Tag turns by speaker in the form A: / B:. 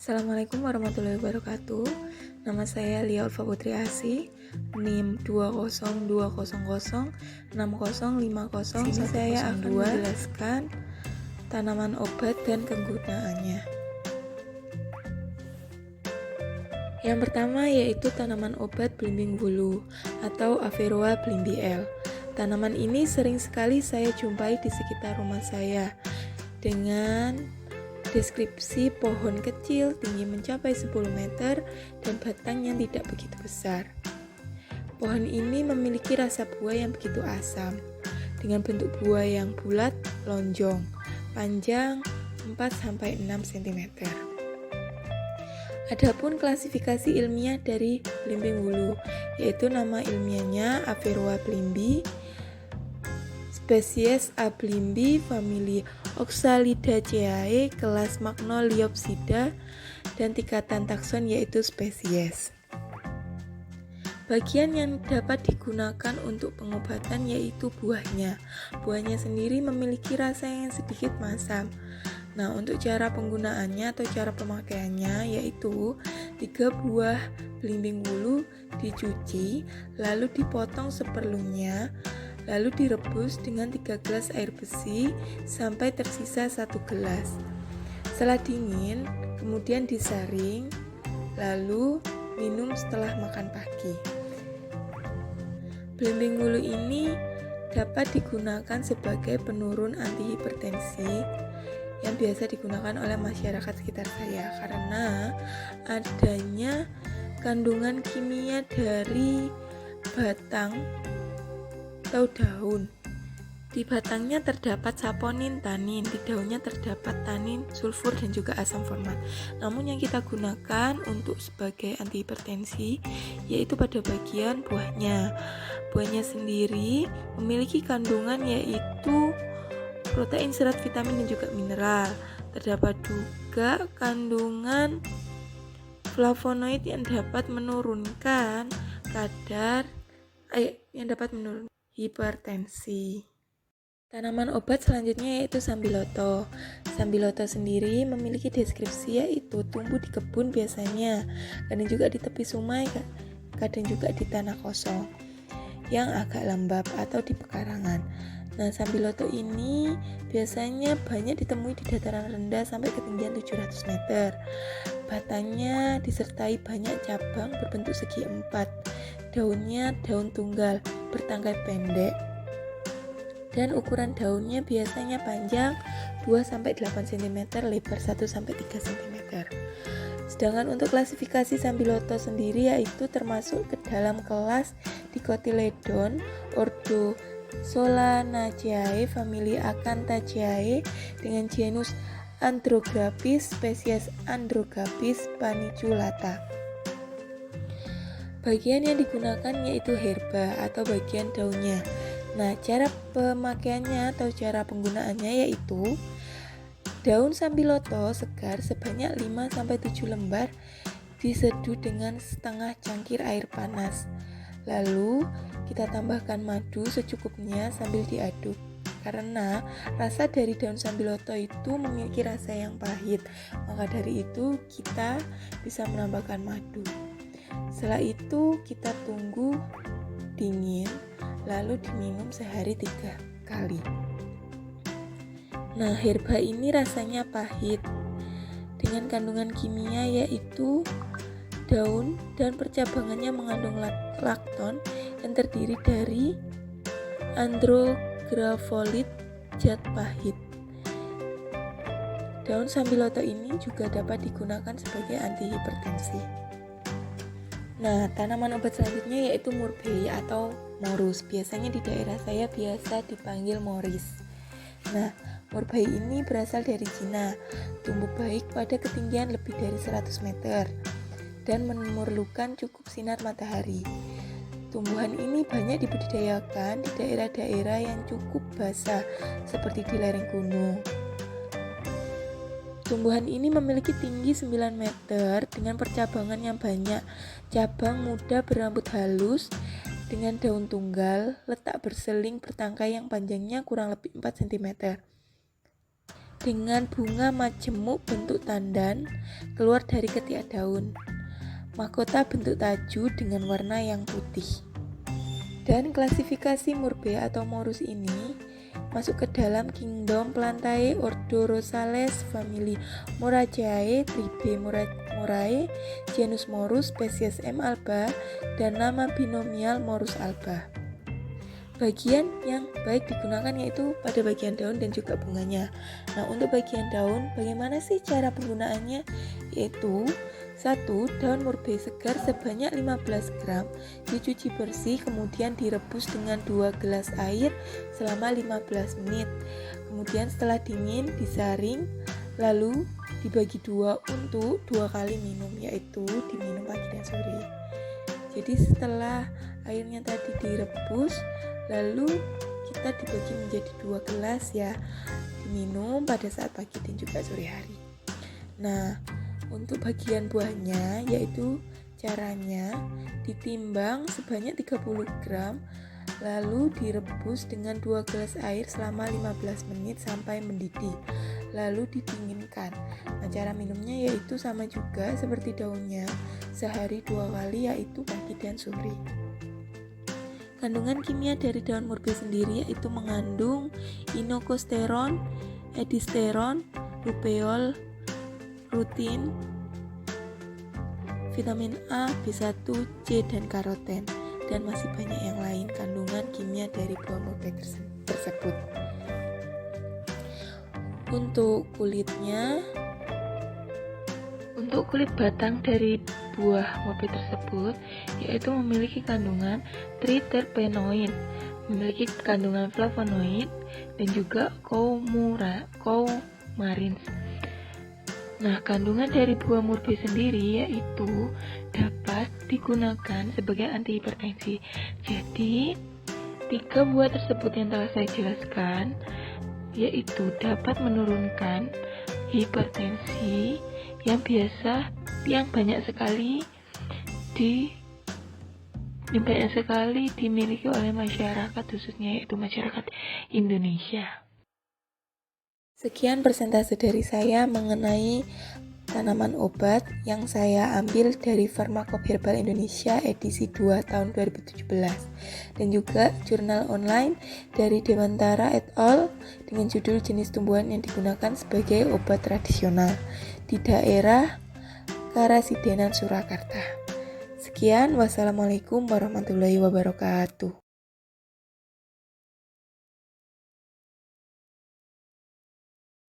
A: Assalamualaikum warahmatullahi wabarakatuh. Nama saya Lia Ulfa Putri Asih, NIM 202006050. Sini saya akan menjelaskan tanaman obat dan kegunaannya. Yang pertama yaitu tanaman obat belimbing bulu atau Averrhoa blimbiel. Tanaman ini sering sekali saya jumpai di sekitar rumah saya dengan deskripsi pohon kecil tinggi mencapai 10 meter dan batang yang tidak begitu besar. Pohon ini memiliki rasa buah yang begitu asam dengan bentuk buah yang bulat, lonjong, panjang 4-6 cm. Adapun klasifikasi ilmiah dari belimbing bulu, yaitu nama ilmiahnya Averrhoa blimbi, spesies A. blimbi, famili Oxalidaceae, kelas Magnoliopsida, dan tingkatan takson yaitu spesies. Bagian yang dapat digunakan untuk pengobatan yaitu buahnya. Buahnya sendiri memiliki rasa yang sedikit masam. Nah, untuk cara penggunaannya atau cara pemakaiannya yaitu 3 buah belimbing bulu dicuci, lalu dipotong seperlunya, lalu direbus dengan 3 gelas air besi sampai tersisa 1 gelas. Setelah dingin, kemudian disaring, lalu minum setelah makan pagi. Belimbing bulu ini dapat digunakan sebagai penurun antihipertensi yang biasa digunakan oleh masyarakat sekitar saya karena adanya kandungan kimia dari batang atau daun. Di batangnya terdapat saponin, tanin, di daunnya terdapat tanin, sulfur, dan juga asam format. Namun yang kita gunakan untuk sebagai antihipertensi yaitu pada bagian buahnya. Buahnya sendiri memiliki kandungan yaitu protein, serat, vitamin, dan juga mineral. Terdapat juga kandungan flavonoid yang dapat menurunkan hipertensi. Tanaman obat selanjutnya yaitu sambiloto. Sambiloto sendiri memiliki deskripsi yaitu tumbuh di kebun biasanya, kadang juga di tepi sungai, kadang juga di tanah kosong yang agak lembab atau di pekarangan. Nah, sambiloto ini biasanya banyak ditemui di dataran rendah sampai ketinggian 700 meter. Batangnya disertai banyak cabang berbentuk segi 4. Daunnya daun tunggal bertangkai pendek. Dan ukuran daunnya biasanya panjang 2-8 cm, lebar 1-3 cm. Sedangkan untuk klasifikasi sambiloto sendiri yaitu termasuk ke dalam kelas Dicotyledon, ordo Solanaceae, famili Acanthaceae, dengan genus Andrographis, spesies Andrographis paniculata. Bagian yang digunakan yaitu herba atau bagian daunnya. Nah, cara pemakaiannya atau cara penggunaannya yaitu daun sambiloto segar sebanyak 5-7 lembar diseduh dengan setengah cangkir air panas. Lalu kita tambahkan madu secukupnya sambil diaduk. Karena rasa dari daun sambiloto itu memiliki rasa yang pahit, maka dari itu kita bisa menambahkan madu. Setelah itu kita tunggu dingin, lalu diminum sehari 3 kali. Nah, herba ini rasanya pahit dengan kandungan kimia yaitu daun dan percabangannya mengandung lakton yang terdiri dari andrographolid, zat pahit. Daun sambiloto ini juga dapat digunakan sebagai antihipertensi. Nah, tanaman obat selanjutnya yaitu murbei atau morus. Biasanya di daerah saya biasa dipanggil moris. Nah, murbei ini berasal dari Cina, tumbuh baik pada ketinggian lebih dari 100 meter dan memerlukan cukup sinar matahari. Tumbuhan ini banyak dibudidayakan di daerah-daerah yang cukup basah seperti di lereng gunung. Tumbuhan ini memiliki tinggi 9 meter dengan percabangan yang banyak, cabang muda berambut halus dengan daun tunggal, letak berseling bertangkai yang panjangnya kurang lebih 4 cm. dengan bunga majemuk bentuk tandan keluar dari ketiak daun. Mahkota bentuk taju dengan warna yang putih. Dan klasifikasi Murbea atau Morus ini masuk ke dalam kingdom Plantae ordo Rosales famili Moraceae tribe Morae genus Morus spesies M. alba dan nama binomial Morus alba. Bagian yang baik digunakan yaitu pada bagian daun dan juga bunganya. Nah, untuk bagian daun, bagaimana sih cara penggunaannya? Yaitu 1. Daun Murbei segar sebanyak 15 gram dicuci bersih, kemudian direbus dengan 2 gelas air selama 15 menit. Kemudian setelah dingin disaring, lalu dibagi 2 untuk 2 kali minum, yaitu diminum pagi dan sore. Jadi setelah airnya tadi direbus, lalu kita dibagi menjadi 2 gelas ya, diminum pada saat pagi dan juga sore hari. Nah, untuk bagian buahnya yaitu caranya ditimbang sebanyak 30 gram lalu direbus dengan 2 gelas air selama 15 menit sampai mendidih, lalu didinginkan. Nah, cara minumnya yaitu sama juga seperti daunnya, sehari 2 kali yaitu pagi dan sore. Kandungan kimia dari daun Murbei sendiri yaitu mengandung inocosteron, edisteron, rubeol, rutin, vitamin A, B1, C, dan karoten, dan masih banyak yang lain kandungan kimia dari buah Murbei tersebut. Untuk kulit batang dari buah Murbei tersebut yaitu memiliki kandungan triterpenoid, memiliki kandungan flavonoid dan juga coumarins. Nah, kandungan dari buah Murbei sendiri yaitu dapat digunakan sebagai antihipertensi. Jadi, 3 buah tersebut yang telah saya jelaskan yaitu dapat menurunkan hipertensi yang banyak sekali dimiliki oleh masyarakat, khususnya yaitu masyarakat Indonesia. Sekian persentase dari saya mengenai tanaman obat yang saya ambil dari Farmakop Herbal Indonesia edisi 2 tahun 2017 dan juga jurnal online dari Dewantara et al. Dengan judul jenis tumbuhan yang digunakan sebagai obat tradisional di daerah Karasidenan, Surakarta. Sekian, wassalamualaikum warahmatullahi wabarakatuh.